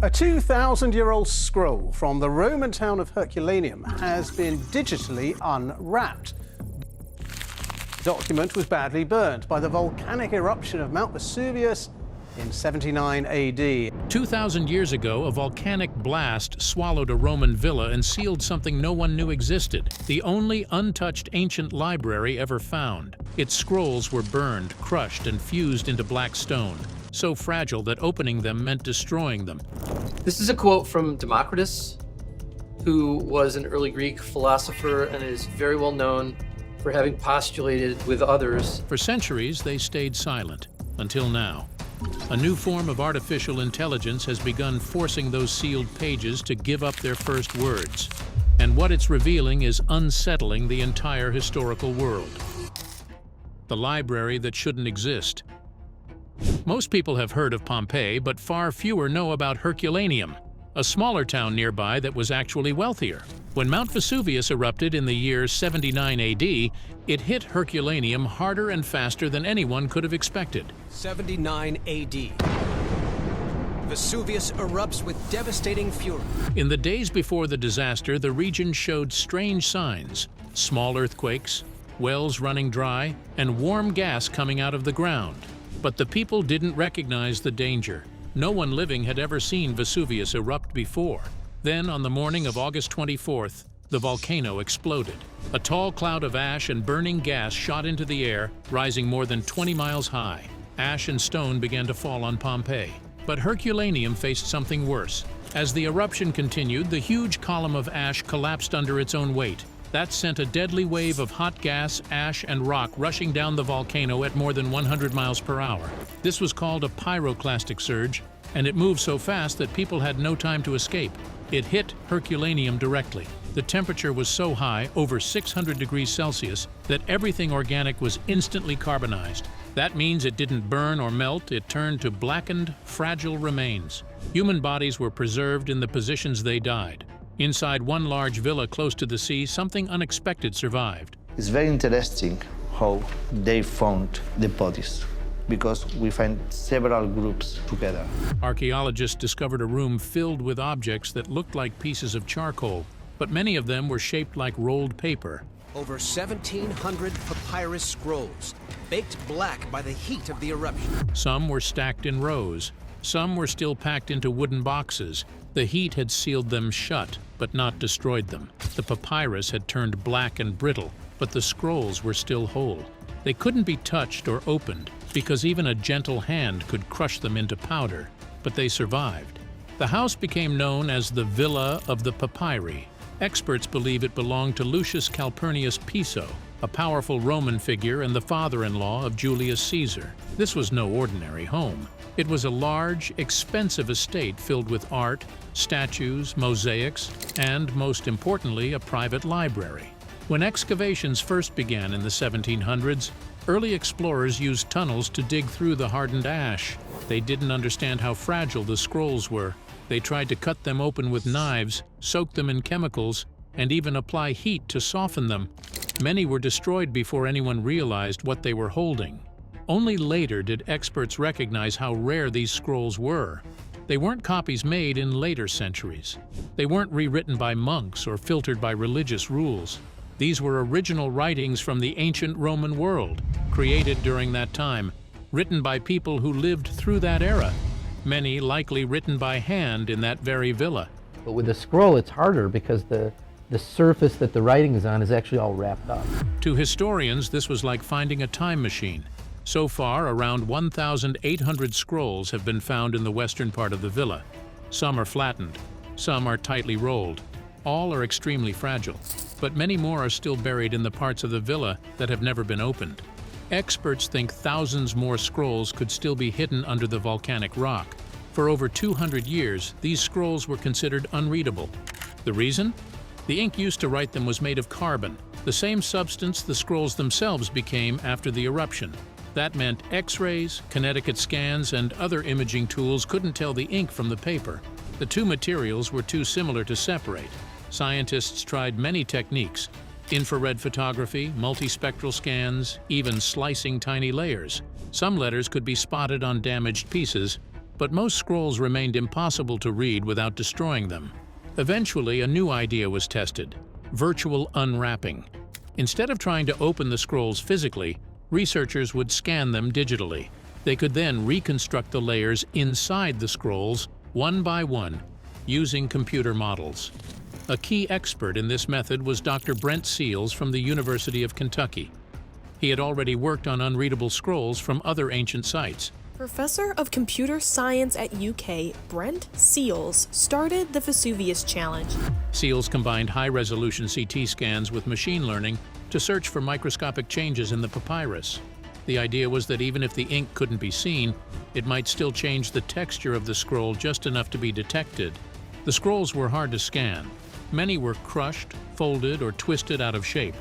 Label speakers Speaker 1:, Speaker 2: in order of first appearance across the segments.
Speaker 1: A 2,000-year-old scroll from the Roman town of Herculaneum has been digitally unwrapped. The document was badly burnt by the volcanic eruption of Mount Vesuvius in 79 AD.
Speaker 2: 2,000 years ago, a volcanic blast swallowed a Roman villa and sealed something no one knew existed, the only untouched ancient library ever found. Its scrolls were burned, crushed, and fused into black stone, so fragile that opening them meant destroying them.
Speaker 3: This is a quote from Democritus, who was an early Greek philosopher and is very well known for having postulated with others.
Speaker 2: For centuries, they stayed silent, until now. A new form of artificial intelligence has begun forcing those sealed pages to give up their first words. And what it's revealing is unsettling the entire historical world. The library that shouldn't exist. Most people have heard of Pompeii, but far fewer know about Herculaneum, a smaller town nearby that was actually wealthier. When Mount Vesuvius erupted in the year 79 AD, it hit Herculaneum harder and faster than anyone could have expected.
Speaker 4: 79 AD. Vesuvius erupts with devastating fury.
Speaker 2: In the days before the disaster, the region showed strange signs: small earthquakes, wells running dry, and warm gas coming out of the ground. But the people didn't recognize the danger. No one living had ever seen Vesuvius erupt before. Then, on the morning of August 24th, the volcano exploded. A tall cloud of ash and burning gas shot into the air, rising more than 20 miles high. Ash and stone began to fall on Pompeii. But Herculaneum faced something worse. As the eruption continued, the huge column of ash collapsed under its own weight. That sent a deadly wave of hot gas, ash, and rock rushing down the volcano at more than 100 miles per hour. This was called a pyroclastic surge, and it moved so fast that people had no time to escape. It hit Herculaneum directly. The temperature was so high, over 600 degrees Celsius, that everything organic was instantly carbonized. That means it didn't burn or melt, it turned to blackened, fragile remains. Human bodies were preserved in the positions they died. Inside one large villa close to the sea, something unexpected survived.
Speaker 5: It's very interesting how they found the bodies, because we find several groups together.
Speaker 2: Archaeologists discovered a room filled with objects that looked like pieces of charcoal, but many of them were shaped like rolled paper.
Speaker 4: Over 1,700 papyrus scrolls, baked black by the heat of the eruption.
Speaker 2: Some were stacked in rows. Some were still packed into wooden boxes. The heat had sealed them shut, but not destroyed them. The papyrus had turned black and brittle, but the scrolls were still whole. They couldn't be touched or opened, because even a gentle hand could crush them into powder, but they survived. The house became known as the Villa of the Papyri. Experts believe it belonged to Lucius Calpurnius Piso, a powerful Roman figure and the father-in-law of Julius Caesar. This was no ordinary home. It was a large, expensive estate filled with art, statues, mosaics, and, most importantly, a private library. When excavations first began in the 1700s, early explorers used tunnels to dig through the hardened ash. They didn't understand how fragile the scrolls were. They tried to cut them open with knives, soak them in chemicals, and even apply heat to soften them. Many were destroyed before anyone realized what they were holding. Only later did experts recognize how rare these scrolls were. They weren't copies made in later centuries. They weren't rewritten by monks or filtered by religious rules. These were original writings from the ancient Roman world, created during that time, written by people who lived through that era, many likely written by hand in that very villa.
Speaker 6: But with a scroll, it's harder because the surface that the writing is on is actually all wrapped up.
Speaker 2: To historians, this was like finding a time machine. So far, around 1,800 scrolls have been found in the western part of the villa. Some are flattened, some are tightly rolled. All are extremely fragile, but many more are still buried in the parts of the villa that have never been opened. Experts think thousands more scrolls could still be hidden under the volcanic rock. For over 200 years, these scrolls were considered unreadable. The reason? The ink used to write them was made of carbon, the same substance the scrolls themselves became after the eruption. That meant X-rays, Connecticut scans, and other imaging tools couldn't tell the ink from the paper. The two materials were too similar to separate. Scientists tried many techniques: infrared photography, multispectral scans, even slicing tiny layers. Some letters could be spotted on damaged pieces, But most scrolls remained impossible to read without destroying them. Eventually, a new idea was tested: virtual unwrapping. Instead of trying to open the scrolls physically, researchers would scan them digitally. They could then reconstruct the layers inside the scrolls, one by one, using computer models. A key expert in this method was Dr. Brent Seals from the University of Kentucky. He had already worked on unreadable scrolls from other ancient sites.
Speaker 7: Professor of Computer Science at UK, Brent Seals, started the Vesuvius Challenge.
Speaker 2: Seals combined high-resolution CT scans with machine learning to search for microscopic changes in the papyrus. The idea was that even if the ink couldn't be seen, it might still change the texture of the scroll just enough to be detected. The scrolls were hard to scan. Many were crushed, folded, or twisted out of shape.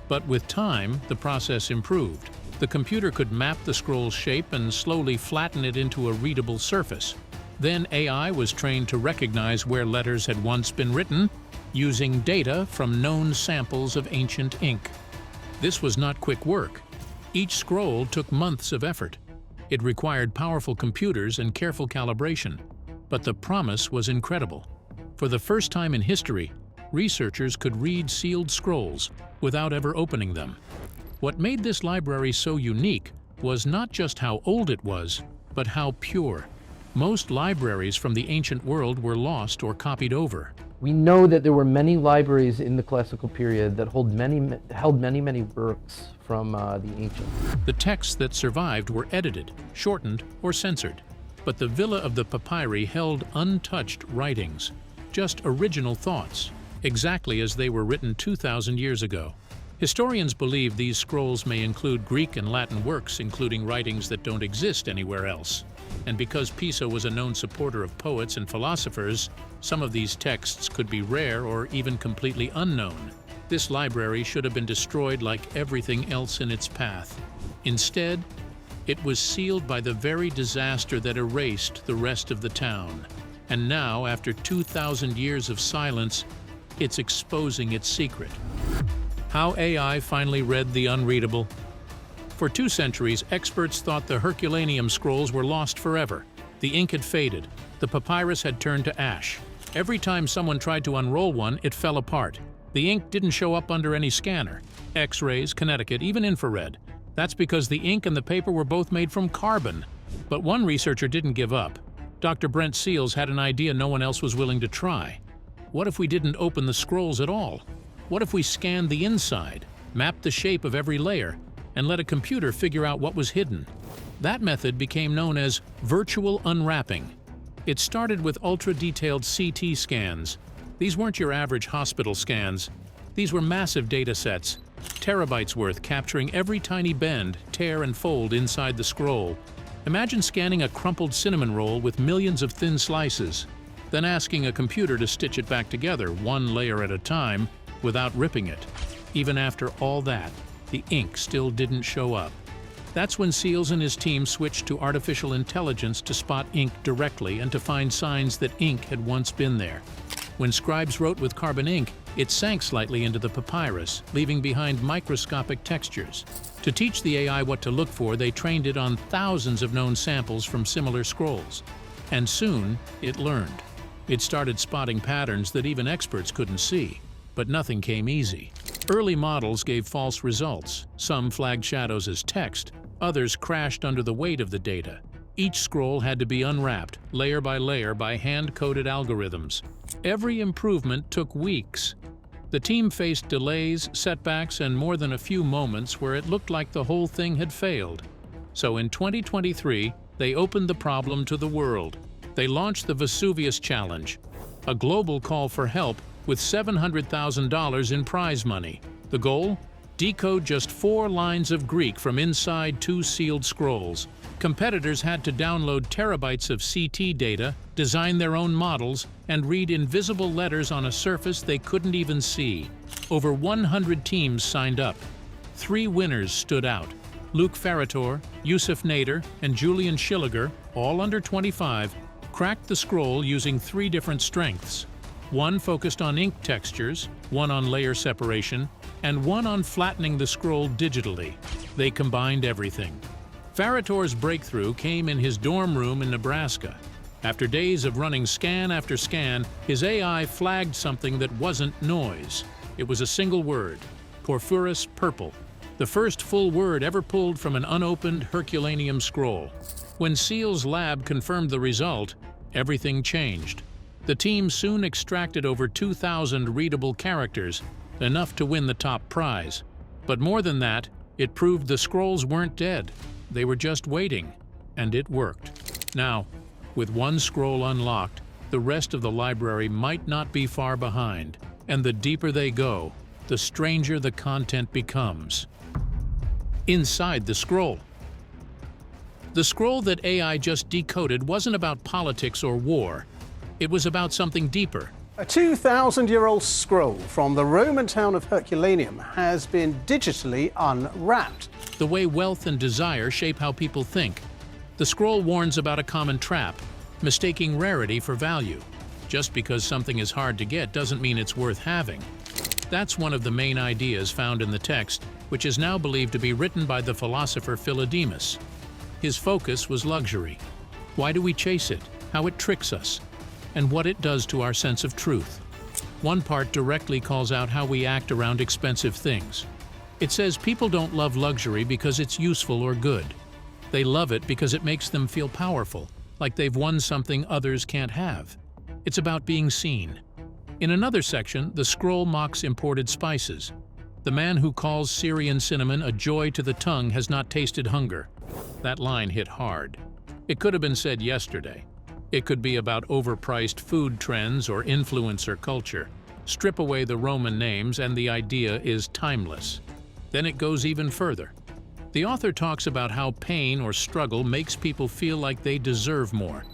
Speaker 2: But with time, the process improved. The computer could map the scroll's shape and slowly flatten it into a readable surface. Then AI was trained to recognize where letters had once been written, using data from known samples of ancient ink. This was not quick work. Each scroll took months of effort. It required powerful computers and careful calibration. But the promise was incredible. For the first time in history, researchers could read sealed scrolls without ever opening them. What made this library so unique was not just how old it was, but how pure. Most libraries from the ancient world were lost or copied over.
Speaker 6: We know that there were many libraries in the classical period that held many works from the ancients.
Speaker 2: The texts that survived were edited, shortened, or censored. But the Villa of the Papyri held untouched writings, just original thoughts, exactly as they were written 2,000 years ago. Historians believe these scrolls may include Greek and Latin works, including writings that don't exist anywhere else. And because Piso was a known supporter of poets and philosophers, some of these texts could be rare or even completely unknown. This library should have been destroyed like everything else in its path. Instead, it was sealed by the very disaster that erased the rest of the town. And now, after 2,000 years of silence, it's exposing its secret. How AI finally read the unreadable? For 2 centuries, experts thought the Herculaneum scrolls were lost forever. The ink had faded. The papyrus had turned to ash. Every time someone tried to unroll one, it fell apart. The ink didn't show up under any scanner. X-rays, Connecticut, even infrared. That's because the ink and the paper were both made from carbon. But one researcher didn't give up. Dr. Brent Seals had an idea no one else was willing to try. What if we didn't open the scrolls at all? What if we scanned the inside, mapped the shape of every layer, and let a computer figure out what was hidden? That method became known as virtual unwrapping. It started with ultra-detailed CT scans. These weren't your average hospital scans. These were massive data sets, terabytes worth, capturing every tiny bend, tear, and fold inside the scroll. Imagine scanning a crumpled cinnamon roll with millions of thin slices, then asking a computer to stitch it back together, one layer at a time, without ripping it. Even after all that, the ink still didn't show up. That's when Seals and his team switched to artificial intelligence to spot ink directly and to find signs that ink had once been there. When scribes wrote with carbon ink, it sank slightly into the papyrus, leaving behind microscopic textures. To teach the AI what to look for, they trained it on thousands of known samples from similar scrolls. And soon, it learned. It started spotting patterns that even experts couldn't see. But nothing came easy. Early models gave false results. Some flagged shadows as text, others crashed under the weight of the data. Each scroll had to be unwrapped, layer by hand-coded algorithms. Every improvement took weeks. The team faced delays, setbacks, and more than a few moments where it looked like the whole thing had failed. So in 2023, they opened the problem to the world. They launched the Vesuvius Challenge, a global call for help with $700,000 in prize money. The goal? Decode just 4 lines of Greek from inside 2 sealed scrolls. Competitors had to download terabytes of CT data, design their own models, and read invisible letters on a surface they couldn't even see. Over 100 teams signed up. 3 winners stood out. Luke Ferrator, Yusuf Nader, and Julian Schilliger, all under 25, cracked the scroll using 3 different strengths. One focused on ink textures, one on layer separation, and one on flattening the scroll digitally. They combined everything. Farator's breakthrough came in his dorm room in Nebraska. After days of running scan after scan, his AI flagged something that wasn't noise. It was a single word: porphyros purple, the first full word ever pulled from an unopened Herculaneum scroll. When Seal's lab confirmed the result, everything changed. The team soon extracted over 2,000 readable characters, enough to win the top prize. But more than that, it proved the scrolls weren't dead. They were just waiting, and it worked. Now, with one scroll unlocked, the rest of the library might not be far behind, and the deeper they go, the stranger the content becomes. Inside the scroll. The scroll that AI just decoded wasn't about politics or war. It was about something deeper.
Speaker 1: A 2,000-year-old scroll from the Roman town of Herculaneum has been digitally unwrapped.
Speaker 2: The way wealth and desire shape how people think. The scroll warns about a common trap, mistaking rarity for value. Just because something is hard to get doesn't mean it's worth having. That's one of the main ideas found in the text, which is now believed to be written by the philosopher Philodemus. His focus was luxury. Why do we chase it? How it tricks us? And what it does to our sense of truth. One part directly calls out how we act around expensive things. It says people don't love luxury because it's useful or good. They love it because it makes them feel powerful, like they've won something others can't have. It's about being seen. In another section, the scroll mocks imported spices. The man who calls Syrian cinnamon a joy to the tongue has not tasted hunger. That line hit hard. It could have been said yesterday. It could be about overpriced food trends or influencer culture. Strip away the Roman names and the idea is timeless. Then it goes even further. The author talks about how pain or struggle makes people feel like they deserve more.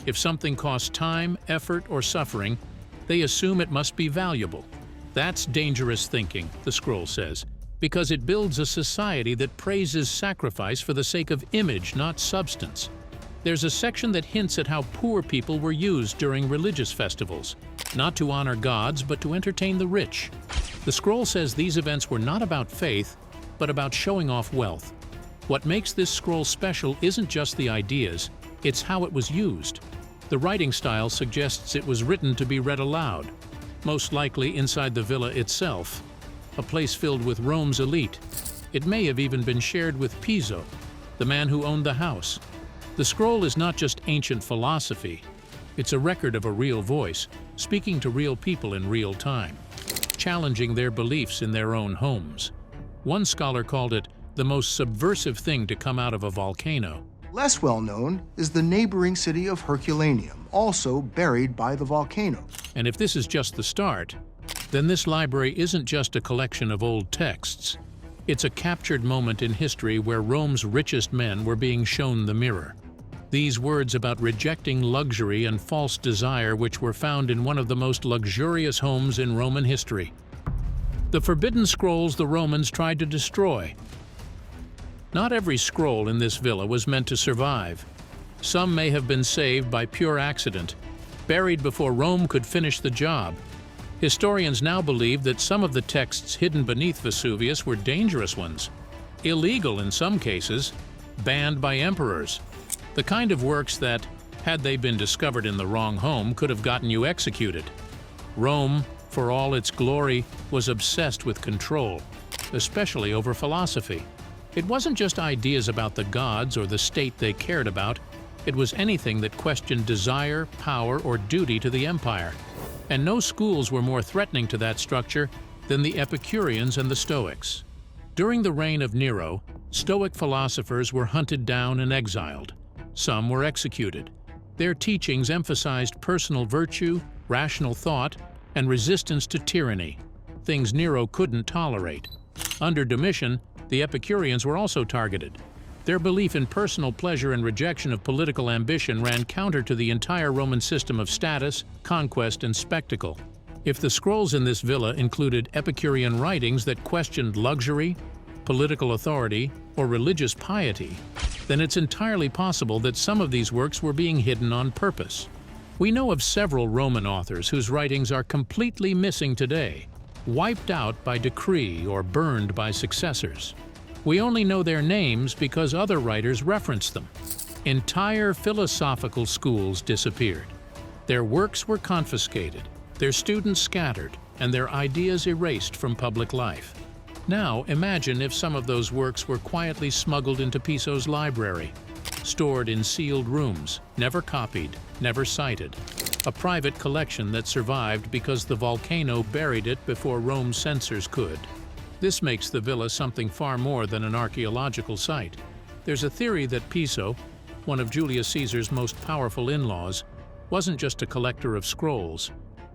Speaker 2: If something costs time, effort, or suffering, they assume it must be valuable. That's dangerous thinking, the scroll says, because it builds a society that praises sacrifice for the sake of image, not substance. There's a section that hints at how poor people were used during religious festivals, not to honor gods, but to entertain the rich. The scroll says these events were not about faith, but about showing off wealth. What makes this scroll special isn't just the ideas, it's how it was used. The writing style suggests it was written to be read aloud, most likely inside the villa itself, a place filled with Rome's elite. It may have even been shared with Piso, the man who owned the house. The scroll is not just ancient philosophy, it's a record of a real voice, speaking to real people in real time, challenging their beliefs in their own homes. One scholar called it the most subversive thing to come out of a volcano.
Speaker 8: Less well known is the neighboring city of Herculaneum, also buried by the volcano.
Speaker 2: And if this is just the start, then this library isn't just a collection of old texts. It's a captured moment in history where Rome's richest men were being shown the mirror. These words about rejecting luxury and false desire, which were found in one of the most luxurious homes in Roman history. The forbidden scrolls the Romans tried to destroy. Not every scroll in this villa was meant to survive. Some may have been saved by pure accident, buried before Rome could finish the job. Historians now believe that some of the texts hidden beneath Vesuvius were dangerous ones, illegal in some cases, banned by emperors. The kind of works that, had they been discovered in the wrong home, could have gotten you executed. Rome, for all its glory, was obsessed with control, especially over philosophy. It wasn't just ideas about the gods or the state they cared about, it was anything that questioned desire, power, or duty to the empire. And no schools were more threatening to that structure than the Epicureans and the Stoics. During the reign of Nero, Stoic philosophers were hunted down and exiled. Some were executed. Their teachings emphasized personal virtue, rational thought, and resistance to tyranny, things Nero couldn't tolerate. Under Domitian, the Epicureans were also targeted. Their belief in personal pleasure and rejection of political ambition ran counter to the entire Roman system of status, conquest, and spectacle. If the scrolls in this villa included Epicurean writings that questioned luxury, political authority, or religious piety, then it's entirely possible that some of these works were being hidden on purpose. We know of several Roman authors whose writings are completely missing today, wiped out by decree or burned by successors. We only know their names because other writers reference them. Entire philosophical schools disappeared. Their works were confiscated, their students scattered, and their ideas erased from public life. Now imagine if some of those works were quietly smuggled into Piso's library, stored in sealed rooms, never copied, never cited. A private collection that survived because the volcano buried it before Rome's censors could. This makes the villa something far more than an archaeological site. There's a theory that Piso, one of Julius Caesar's most powerful in-laws, wasn't just a collector of scrolls.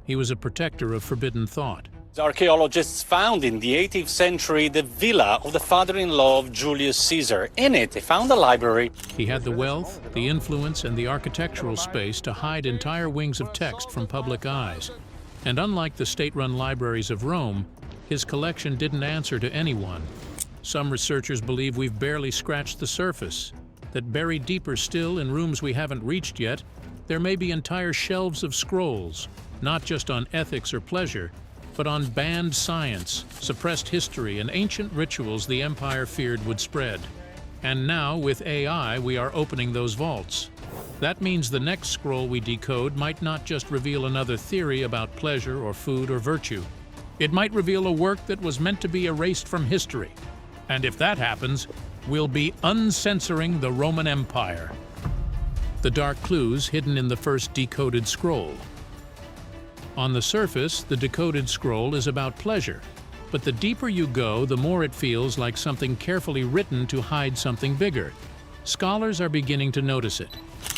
Speaker 2: He was a protector of forbidden thought.
Speaker 9: Archaeologists found in the 18th century the villa of the father-in-law of Julius Caesar. In it, they found a library.
Speaker 2: He had the wealth, the influence, and the architectural space to hide entire wings of text from public eyes. And unlike the state-run libraries of Rome, his collection didn't answer to anyone. Some researchers believe we've barely scratched the surface, that buried deeper still in rooms we haven't reached yet, there may be entire shelves of scrolls, not just on ethics or pleasure, but on banned science, suppressed history, and ancient rituals the empire feared would spread. And now, with AI, we are opening those vaults. That means the next scroll we decode might not just reveal another theory about pleasure or food or virtue. It might reveal a work that was meant to be erased from history. And if that happens, we'll be uncensoring the Roman Empire. The dark clues hidden in the first decoded scroll. On the surface, the decoded scroll is about pleasure, but the deeper you go, the more it feels like something carefully written to hide something bigger. Scholars are beginning to notice it.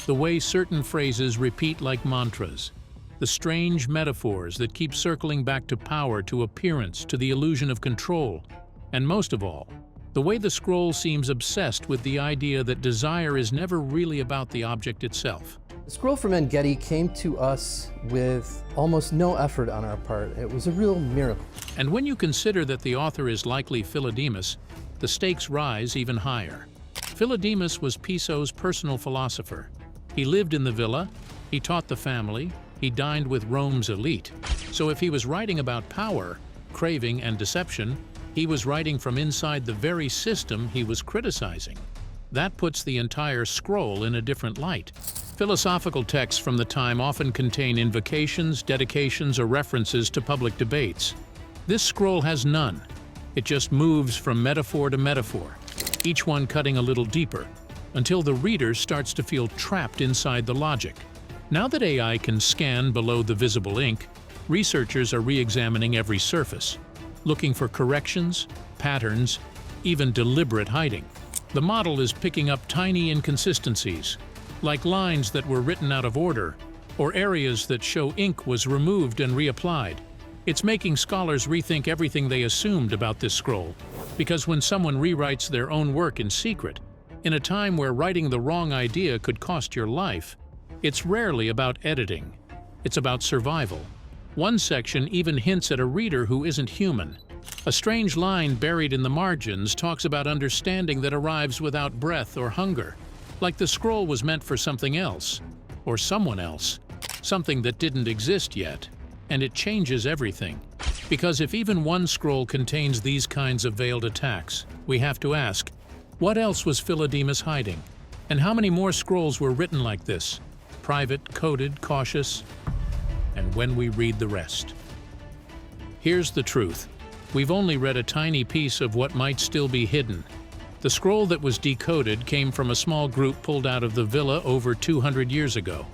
Speaker 2: The way certain phrases repeat like mantras. The strange metaphors that keep circling back to power, to appearance, to the illusion of control. And most of all, the way the scroll seems obsessed with the idea that desire is never really about the object itself.
Speaker 6: The scroll from En-Gedi came to us with almost no effort on our part. It was a real miracle.
Speaker 2: And when you consider that the author is likely Philodemus, the stakes rise even higher. Philodemus was Piso's personal philosopher. He lived in the villa, he taught the family, he dined with Rome's elite. So if he was writing about power, craving, and deception, he was writing from inside the very system he was criticizing. That puts the entire scroll in a different light. Philosophical texts from the time often contain invocations, dedications, or references to public debates. This scroll has none. It just moves from metaphor to metaphor, each one cutting a little deeper, until the reader starts to feel trapped inside the logic. Now that AI can scan below the visible ink, researchers are re-examining every surface, looking for corrections, patterns, even deliberate hiding. The model is picking up tiny inconsistencies, like lines that were written out of order, or areas that show ink was removed and reapplied. It's making scholars rethink everything they assumed about this scroll, because when someone rewrites their own work in secret, in a time where writing the wrong idea could cost your life, it's rarely about editing. It's about survival. One section even hints at a reader who isn't human. A strange line buried in the margins talks about understanding that arrives without breath or hunger, like the scroll was meant for something else, or someone else, something that didn't exist yet. And it changes everything. Because if even one scroll contains these kinds of veiled attacks, we have to ask, what else was Philodemus hiding? And how many more scrolls were written like this? Private, coded, cautious? And when we read the rest? Here's the truth. We've only read a tiny piece of what might still be hidden. The scroll that was decoded came from a small group pulled out of the villa over 200 years ago.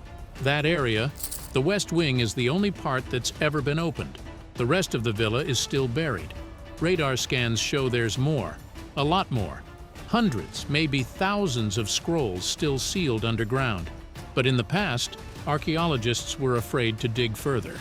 Speaker 2: That area, the West Wing, is the only part that's ever been opened. The rest of the villa is still buried. Radar scans show there's more, a lot more. Hundreds, maybe thousands of scrolls still sealed underground. But in the past, archaeologists were afraid to dig further.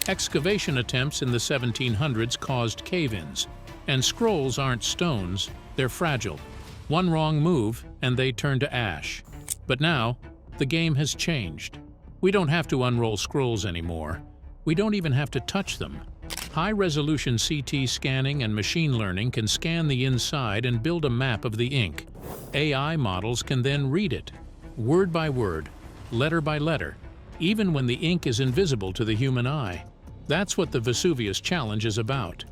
Speaker 2: Excavation attempts in the 1700s caused cave-ins. And scrolls aren't stones, they're fragile. One wrong move, and they turn to ash. But now, the game has changed. We don't have to unroll scrolls anymore. We don't even have to touch them. High-resolution CT scanning and machine learning can scan the inside and build a map of the ink. AI models can then read it, word by word, letter by letter, even when the ink is invisible to the human eye. That's what the Vesuvius challenge is about.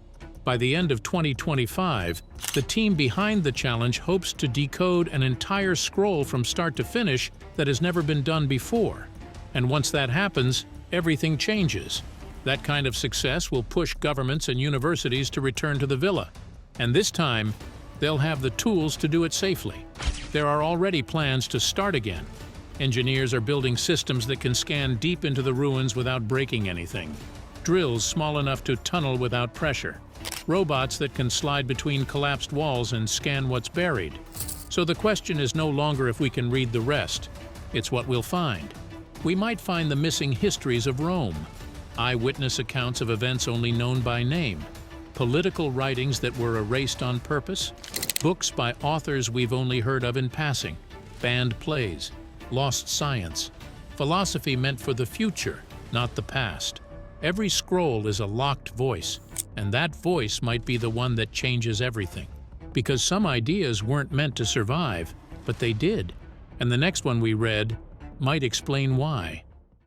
Speaker 2: By the end of 2025, the team behind the challenge hopes to decode an entire scroll from start to finish that has never been done before. And once that happens, everything changes. That kind of success will push governments and universities to return to the villa. And this time, they'll have the tools to do it safely. There are already plans to start again. Engineers are building systems that can scan deep into the ruins without breaking anything. Drills small enough to tunnel without pressure. Robots that can slide between collapsed walls and scan what's buried. So the question is no longer if we can read the rest. It's what we'll find. We might find the missing histories of Rome, eyewitness accounts of events only known by name, political writings that were erased on purpose, books by authors we've only heard of in passing, banned plays, lost science, philosophy meant for the future, not the past. Every scroll is a locked voice, and that voice might be the one that changes everything. Because some ideas weren't meant to survive, but they did. And the next one we read might explain why.